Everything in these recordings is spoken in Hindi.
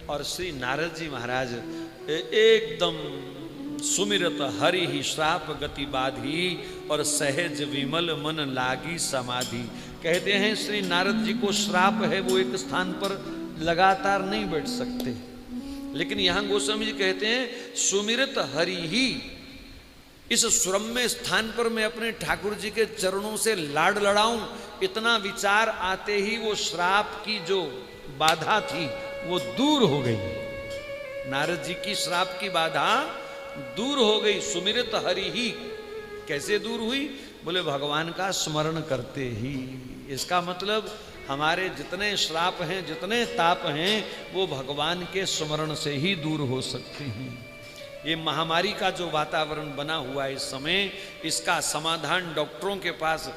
और श्री नारद जी महाराज एकदम सुमिरत हरि ही श्राप गति बाधी और सहज विमल मन लागी समाधि। कहते हैं श्री नारद जी को श्राप है, वो एक स्थान पर लगातार नहीं बैठ सकते, लेकिन यहां गोस्वामी जी कहते हैं सुमिरत हरि ही, इस सुरम्य स्थान पर मैं अपने ठाकुर जी के चरणों से लाड लड़ाऊं, इतना विचार आते ही वो श्राप की जो बाधा थी वो दूर हो गई। नारद जी की श्राप की बाधा दूर हो गई। सुमिरत हरि ही कैसे दूर हुई? बोले भगवान का स्मरण करते ही। इसका मतलब हमारे जितने श्राप हैं, जितने ताप हैं, वो भगवान के स्मरण से ही दूर हो सकते हैं। ये महामारी का जो वातावरण बना हुआ है इस समय, इसका समाधान डॉक्टरों के पास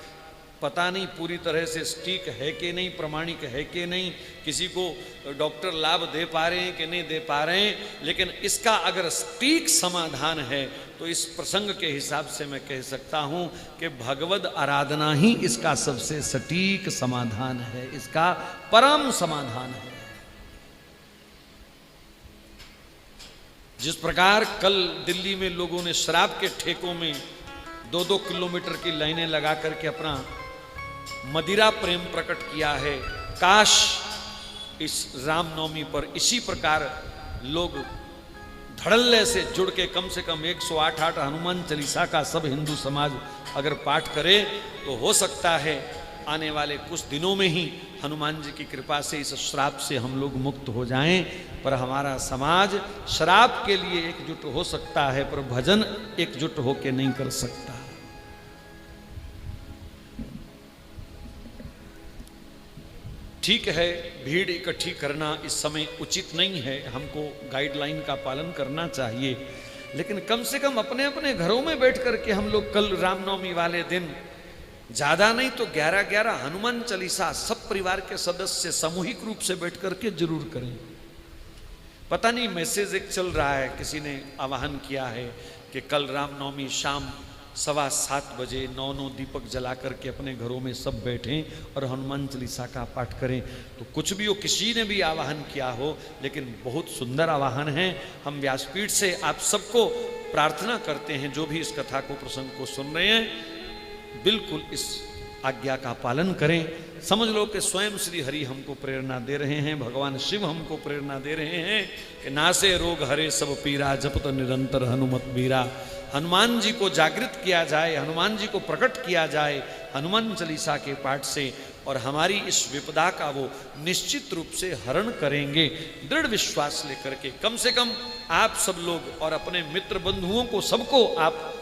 पता नहीं पूरी तरह से सटीक है कि नहीं, प्रमाणिक है कि नहीं, किसी को डॉक्टर लाभ दे पा रहे हैं कि नहीं दे पा रहे हैं, लेकिन इसका अगर सटीक समाधान है तो इस प्रसंग के हिसाब से मैं कह सकता हूं कि भगवद आराधना ही इसका सबसे सटीक समाधान है, इसका परम समाधान है। जिस प्रकार कल दिल्ली में लोगों ने शराब के ठेकों में 2-2 किलोमीटर की लाइनें लगा करके अपना मदिरा प्रेम प्रकट किया है, काश इस रामनवमी पर इसी प्रकार लोग धड़ल्ले से जुड़ के कम से कम 108 हनुमान चालीसा का सब हिंदू समाज अगर पाठ करे तो हो सकता है आने वाले कुछ दिनों में ही हनुमान जी की कृपा से इस श्राप से हम लोग मुक्त हो जाएं। पर हमारा समाज श्राप के लिए एकजुट हो सकता है, पर भजन एकजुट होके नहीं कर सकता। ठीक है, भीड़ इकट्ठी करना इस समय उचित नहीं है, हमको गाइडलाइन का पालन करना चाहिए, लेकिन कम से कम अपने अपने घरों में बैठ करके हम लोग कल रामनवमी वाले दिन ज्यादा नहीं तो 11-11 हनुमान चालीसा सब परिवार के सदस्य सामूहिक रूप से बैठ करके जरूर करें। पता नहीं मैसेज एक चल रहा है, किसी ने आह्वान किया है कि कल रामनवमी शाम 7:15 बजे 9 दीपक जला करके अपने घरों में सब बैठें और हनुमान चालीसा का पाठ करें। तो कुछ भी हो, किसी ने भी आह्वान किया हो, लेकिन बहुत सुंदर आह्वान है। हम व्यासपीठ से आप सबको प्रार्थना करते हैं, जो भी इस कथा को प्रसंग को सुन रहे हैं, बिल्कुल इस आज्ञा का पालन करें। समझ लो कि स्वयं श्री हरि हमको प्रेरणा दे रहे हैं, भगवान शिव हमको प्रेरणा दे रहे हैं कि नासे रोग हरे सब पीरा, जपत निरंतर हनुमत बीरा। हनुमान जी को जागृत किया जाए, हनुमान जी को प्रकट किया जाए हनुमान चालीसा के पाठ से, और हमारी इस विपदा का वो निश्चित रूप से हरण करेंगे। दृढ़ विश्वास लेकर के कम से कम आप सब लोग और अपने मित्र बंधुओं को सबको आप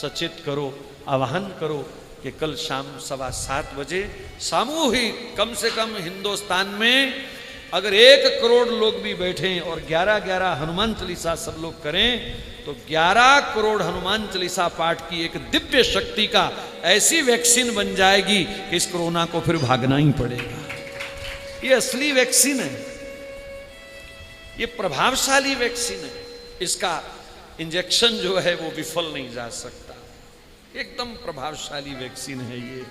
सचेत करो, आह्वान करो कि कल शाम 7:15 बजे सामूहिक कम से कम हिंदुस्तान में अगर 1 करोड़ लोग भी बैठें और 11-11 हनुमान चालीसा सब लोग करें तो 11 करोड़ हनुमान चालीसा पाठ की एक दिव्य शक्ति का ऐसी वैक्सीन बन जाएगी कि इस कोरोना को फिर भागना ही पड़ेगा। ये असली वैक्सीन है, ये प्रभावशाली वैक्सीन है, इसका इंजेक्शन जो है वो विफल नहीं जा सकता, एकदम प्रभावशाली वैक्सीन है ये।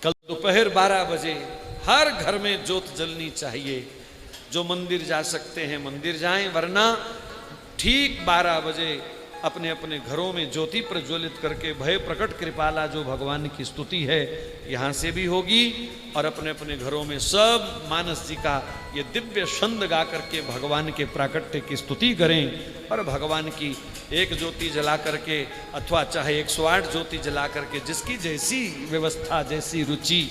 कल दोपहर 12 बजे हर घर में ज्योत जलनी चाहिए। जो मंदिर जा सकते हैं मंदिर जाएं, वरना ठीक 12 बजे अपने अपने घरों में ज्योति प्रज्वलित करके भय प्रकट कृपाला जो भगवान की स्तुति है यहाँ से भी होगी, और अपने अपने घरों में सब मानस जी का ये दिव्य छंद गा करके भगवान के प्राकट्य की स्तुति करें। और भगवान की एक ज्योति जला करके अथवा चाहे 108 ज्योति जला करके, जिसकी जैसी व्यवस्था, जैसी रुचि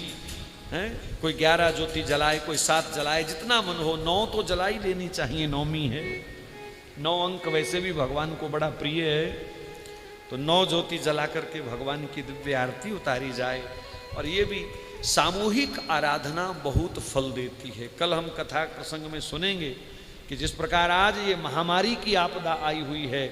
है, कोई 11 ज्योति जलाए, कोई 7 जलाए, जितना मन हो। 9 तो जला ही लेनी चाहिए, नौमी है, 9 अंक वैसे भी भगवान को बड़ा प्रिय है, तो 9 ज्योति जला करके भगवान की दिव्य आरती उतारी जाए। और ये भी सामूहिक आराधना बहुत फल देती है। कल हम कथा प्रसंग में सुनेंगे कि जिस प्रकार आज ये महामारी की आपदा आई हुई है,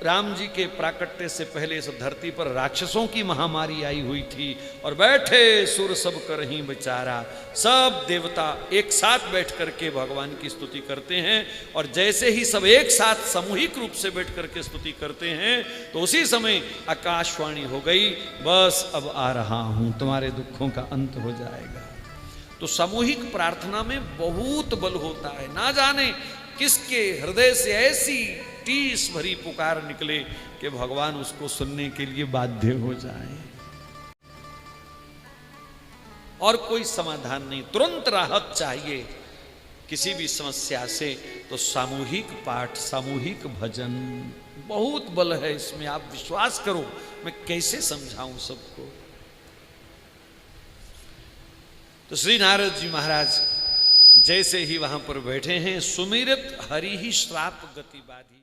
राम जी के प्राकट्य से पहले इस धरती पर राक्षसों की महामारी आई हुई थी, और बैठे सुर सब करहीं बेचारा, सब देवता एक साथ बैठ करके भगवान की स्तुति करते हैं। और जैसे ही सब एक साथ सामूहिक रूप से बैठ करके स्तुति करते हैं तो उसी समय आकाशवाणी हो गई, बस अब आ रहा हूं, तुम्हारे दुखों का अंत हो जाएगा। तो सामूहिक प्रार्थना में बहुत बल होता है। ना जाने किसके हृदय से ऐसी टीस भरी पुकार निकले कि भगवान उसको सुनने के लिए बाध्य हो जाए, और कोई समाधान नहीं, तुरंत राहत चाहिए किसी भी समस्या से, तो सामूहिक पाठ, सामूहिक भजन, बहुत बल है इसमें, आप विश्वास करो। मैं कैसे समझाऊं सबको। तो श्री नारद जी महाराज जैसे ही वहां पर बैठे हैं, सुमिरत हरि ही श्राप गति बाधी।